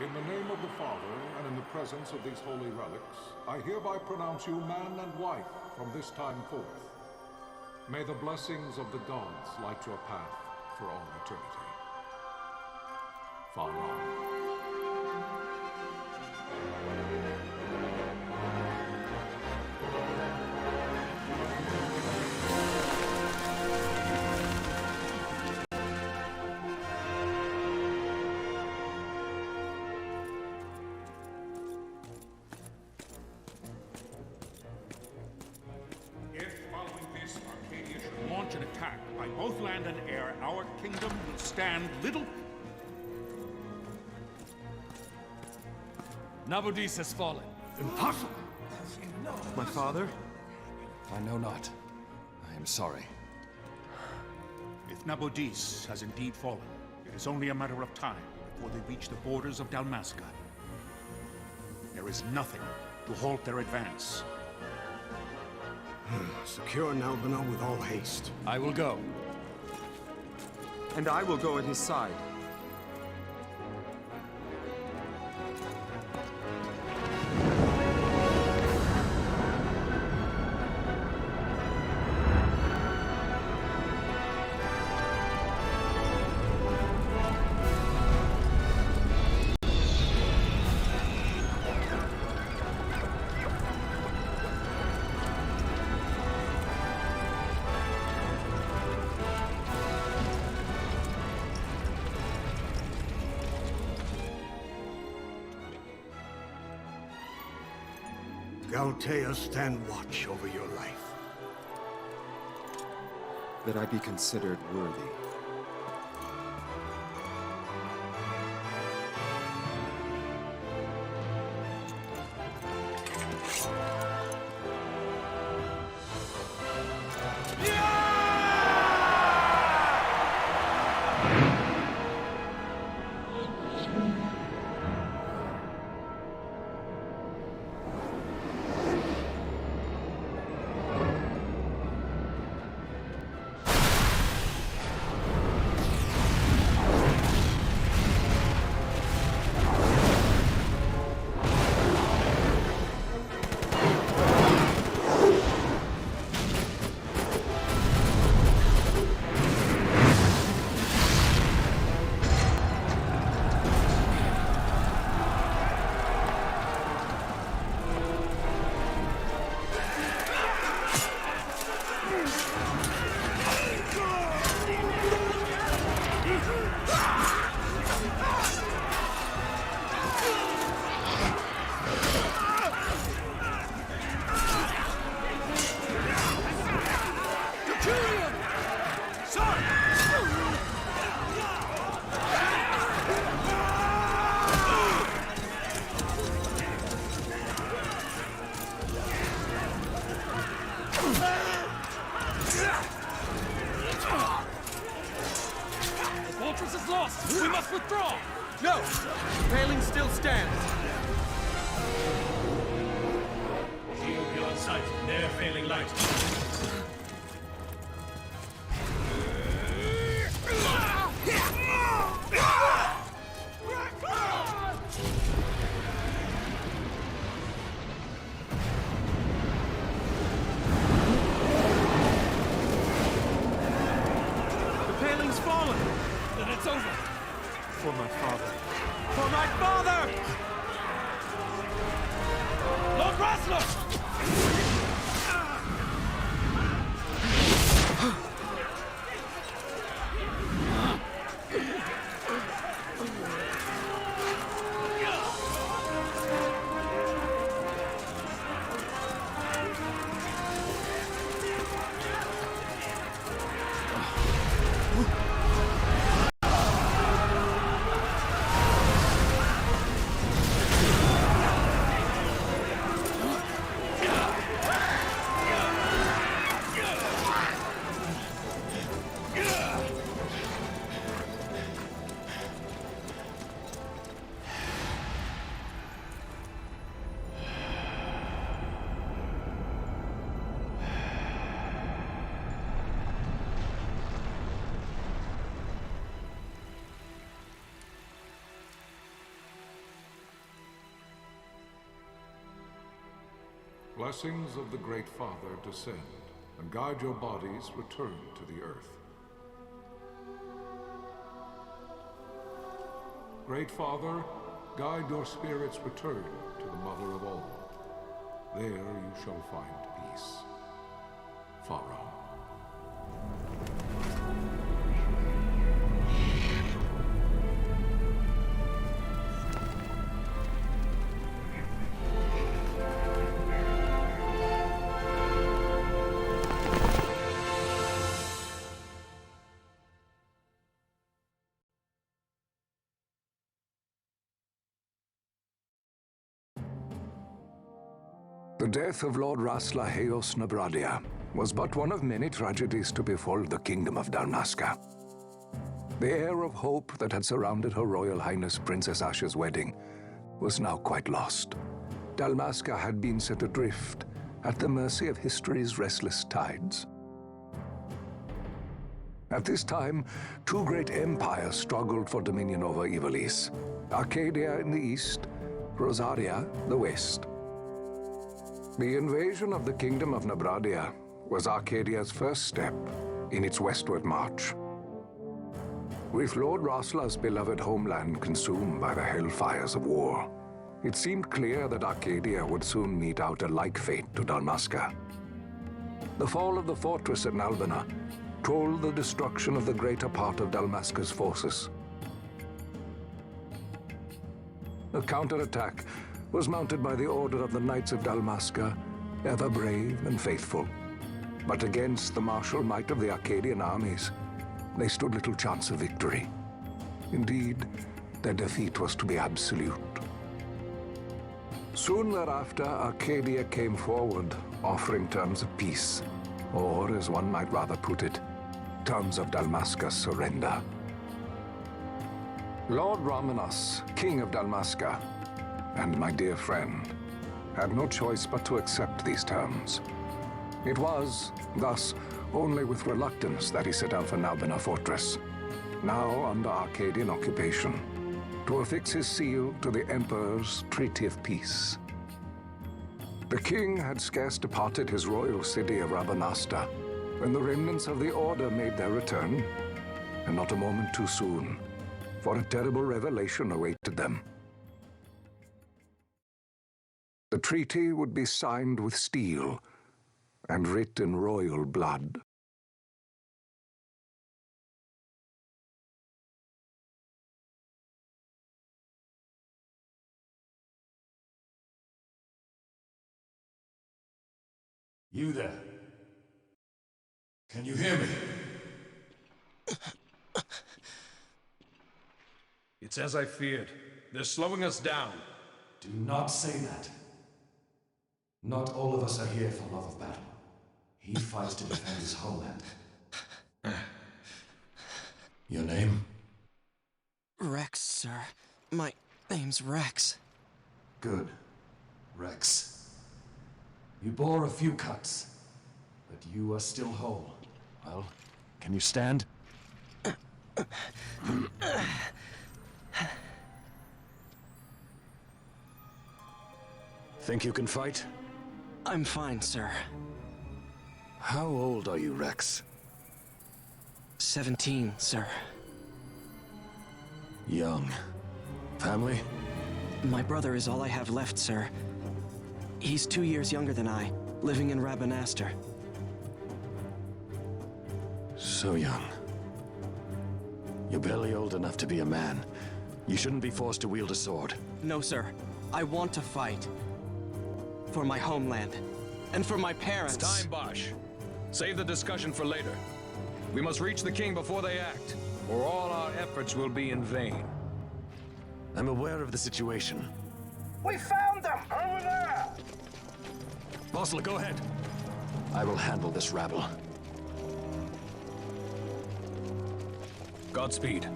In the name of the Father, and in the presence of these holy relics, I hereby pronounce you man and wife from this time forth. May the blessings of the gods light your path for all eternity. Farewell. An attack by both land and air, our kingdom will stand little. Nabudis has fallen. Impossible! My father? I know not. I am sorry. If Nabudis has indeed fallen, it is only a matter of time before they reach the borders of Dalmasca. There is nothing to halt their advance. Secure Nalbina with all haste. I will go. And I will go at his side. Galtea, stand watch over your life. That I be considered worthy. We must withdraw! No! The paling still stands! Shield beyond sight, ne'er failing light. The paling's fallen! Then it's over! For my father. For my father! Lord Rasler! blessings of the Great Father descend, and guide your bodies return to the earth. Great Father, guide your spirits return to the Mother of all. There you shall find peace. Pharaoh. The death of Lord Rasla Heos Nabradia was but one of many tragedies to befall the Kingdom of Dalmasca. The air of hope that had surrounded Her Royal Highness Princess Asha's wedding was now quite lost. Dalmasca had been set adrift at the mercy of history's restless tides. At this time, two great empires struggled for dominion over Ivalice: Arcadia in the east, Rosaria the west. The invasion of the Kingdom of Nabradia was Arcadia's first step in its westward march. With Lord Rasla's beloved homeland consumed by the hellfires of war, it seemed clear that Arcadia would soon mete out a like fate to Dalmasca. The fall of the fortress at Nalbina told the destruction of the greater part of Dalmasca's forces. A counterattack was mounted by the order of the Knights of Dalmasca, ever brave and faithful. But against the martial might of the Arcadian armies, they stood little chance of victory. Indeed, their defeat was to be absolute. Soon thereafter, Arcadia came forward, offering terms of peace, or, as one might rather put it, terms of Dalmasca's surrender. Lord Ramenas, King of Dalmasca, and my dear friend, had no choice but to accept these terms. It was, thus, only with reluctance that he set out for Nalbina Fortress, now under Arcadian occupation, to affix his seal to the Emperor's Treaty of Peace. The king had scarce departed his royal city of Rabanasta when the remnants of the Order made their return, and not a moment too soon, for a terrible revelation awaited them. The treaty would be signed with steel and writ in royal blood. You there? Can you hear me? It's as I feared. They're slowing us down. Do not say that. Not all of us are here for love of battle. He fights to defend his homeland. Your name? Reks, sir. My name's Reks. Good. Rex. You bore a few cuts, but you are still whole. Well, can you stand? Think you can fight? I'm fine, sir. How old are you, Rex? 17, sir. Young. Family? My brother is all I have left, sir. He's 2 years younger than I, living in Rabanastre. So young. You're barely old enough to be a man. You shouldn't be forced to wield a sword. No, sir. I want to fight. For my homeland. And for my parents. It's time, Bosch. Save the discussion for later. We must reach the king before they act, or all our efforts will be in vain. I'm aware of the situation. We found them! Over there! Bossler, go ahead. I will handle this rabble. Godspeed.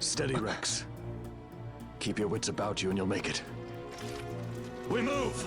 Steady, Rex. Keep your wits about you and you'll make it. We move!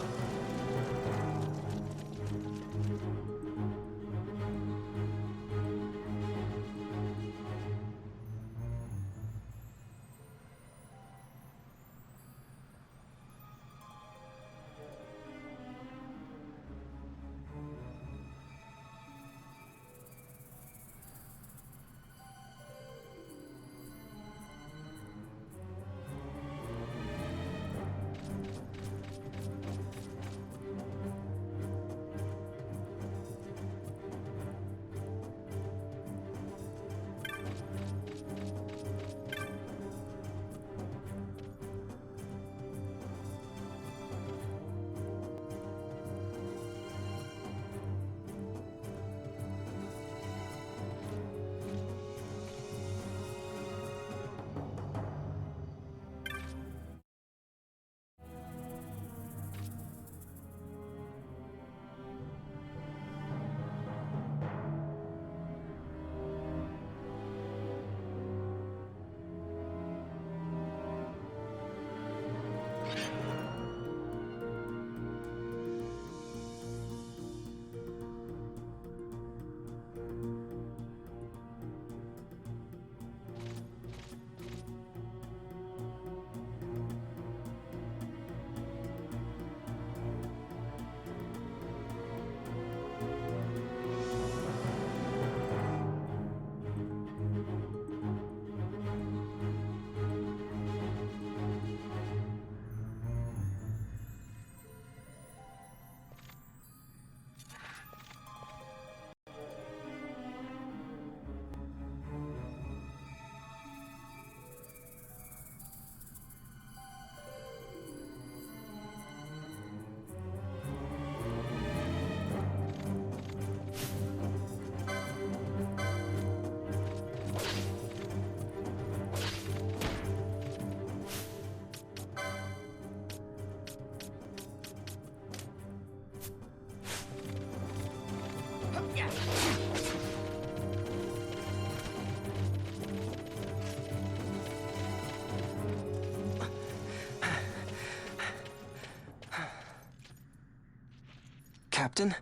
Captain?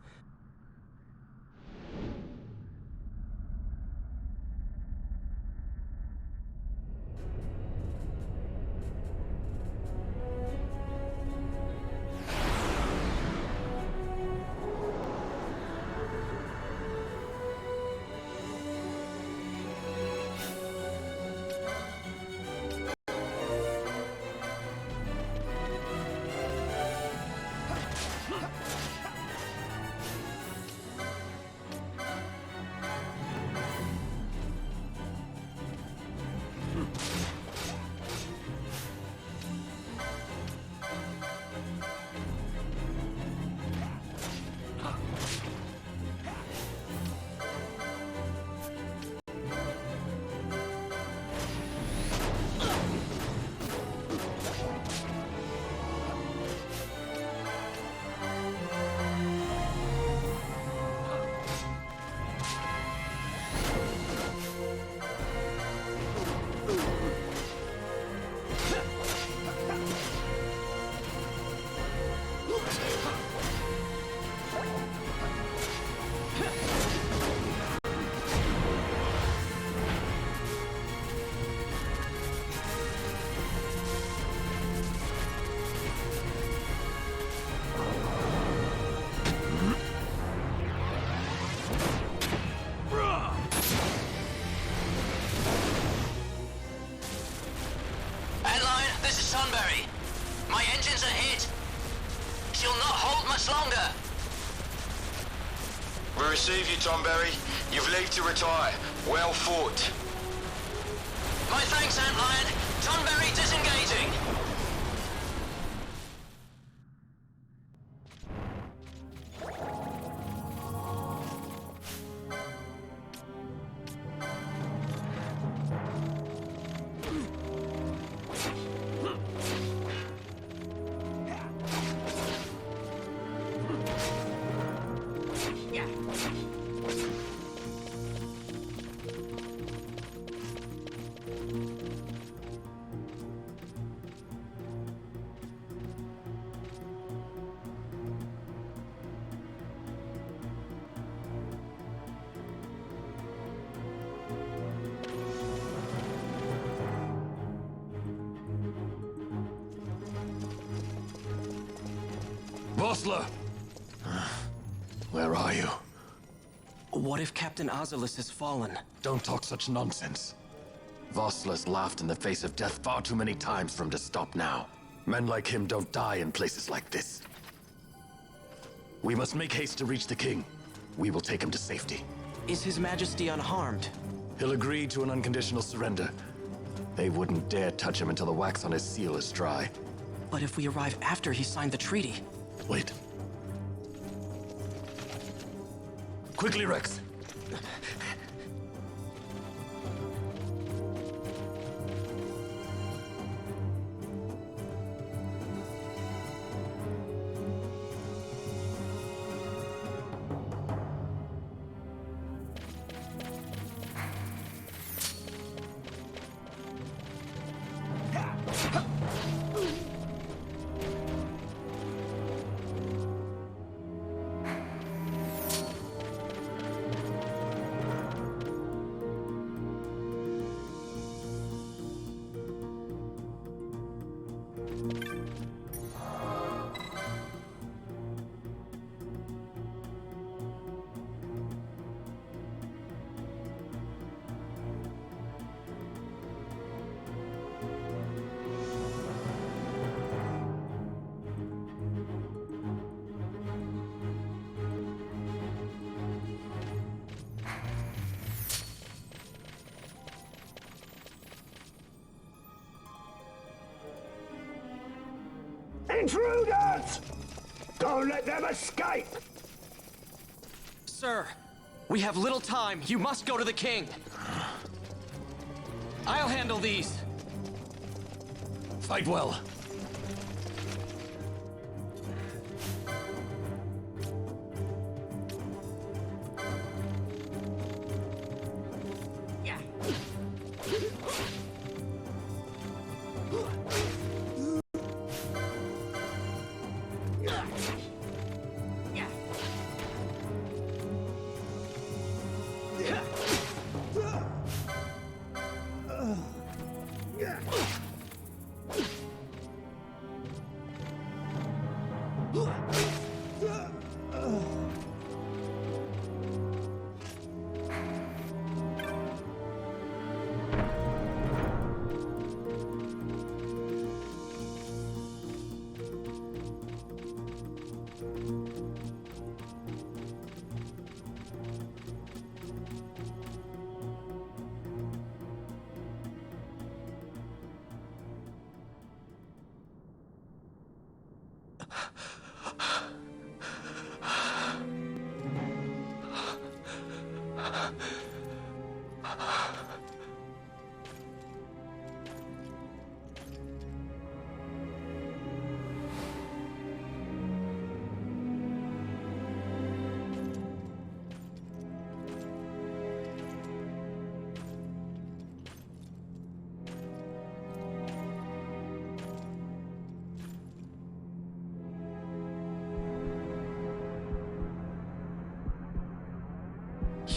My engines are hit. She'll not hold much longer. We receive you, Tomberry. You've leave to retire. Well fought. My thanks, Antlion. Tonberry disengaging. Vossler! Where are you? What if Captain Azulis has fallen? Don't talk such nonsense. Vossler's laughed in the face of death far too many times for him to stop now. Men like him don't die in places like this. We must make haste to reach the king. We will take him to safety. Is His Majesty unharmed? He'll agree to an unconditional surrender. They wouldn't dare touch him until the wax on his seal is dry. But if we arrive after he signed the treaty... Wait. Quickly, Reks! Intruders! Don't let them escape! Sir, we have little time. You must go to the king. I'll handle these. Fight well.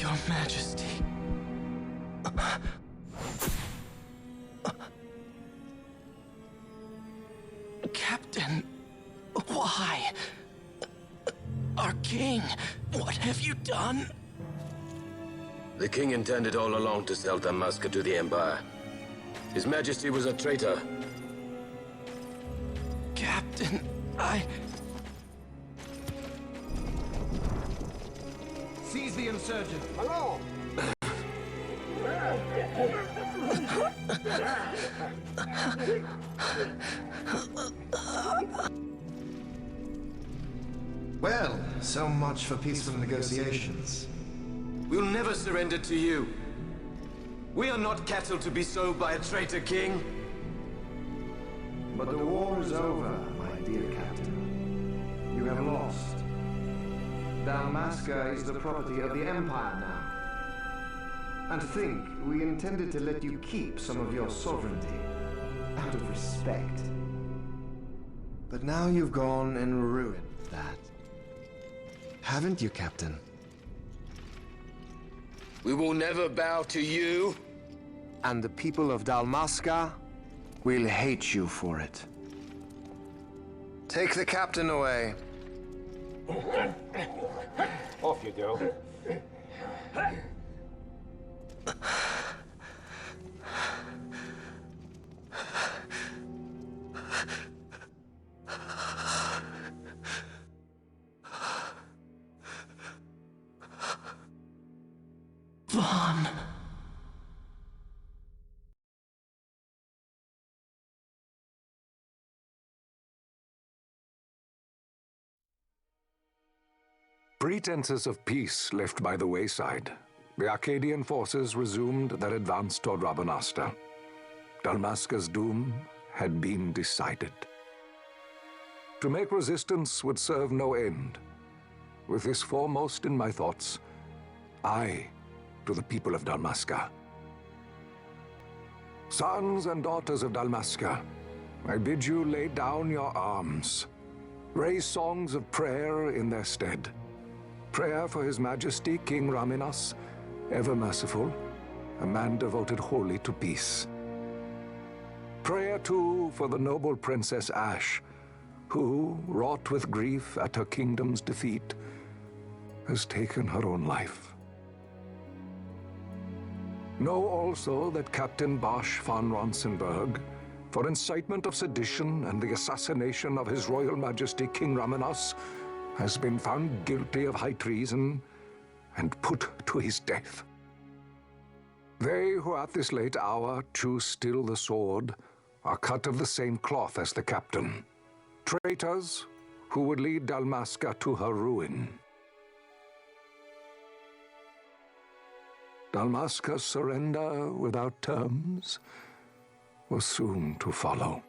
Your Majesty. Captain, why? Our king, what have you done? The king intended all along to sell Dalmasca to the Empire. His Majesty was a traitor. Captain, Seize the insurgent. Hello! Well, so much for peaceful negotiations. We'll never surrender to you. We are not cattle to be sold by a traitor king. But the war is over, my dear Captain. You have lost. Dalmasca is the property of the Empire now. And to think, we intended to let you keep some of your sovereignty, out of respect. But now you've gone and ruined that. Haven't you, Captain? We will never bow to you. And the people of Dalmasca will hate you for it. Take the captain away. Off you go. Vaughn. Pretenses of peace left by the wayside, the Arcadian forces resumed their advance toward Rabanasta. Dalmasca's doom had been decided. To make resistance would serve no end. With this foremost in my thoughts, I, to the people of Dalmasca. Sons and daughters of Dalmasca, I bid you lay down your arms. Raise songs of prayer in their stead. Prayer for His Majesty King Raminas, ever merciful, a man devoted wholly to peace. Prayer, too, for the noble Princess Ash, who, wrought with grief at her kingdom's defeat, has taken her own life. Know also that Captain Bosch von Ronsenberg, for incitement of sedition and the assassination of His Royal Majesty King Raminas, has been found guilty of high treason and put to his death. They who at this late hour choose still the sword are cut of the same cloth as the captain. Traitors who would lead Dalmasca to her ruin. Dalmasca's surrender without terms was soon to follow.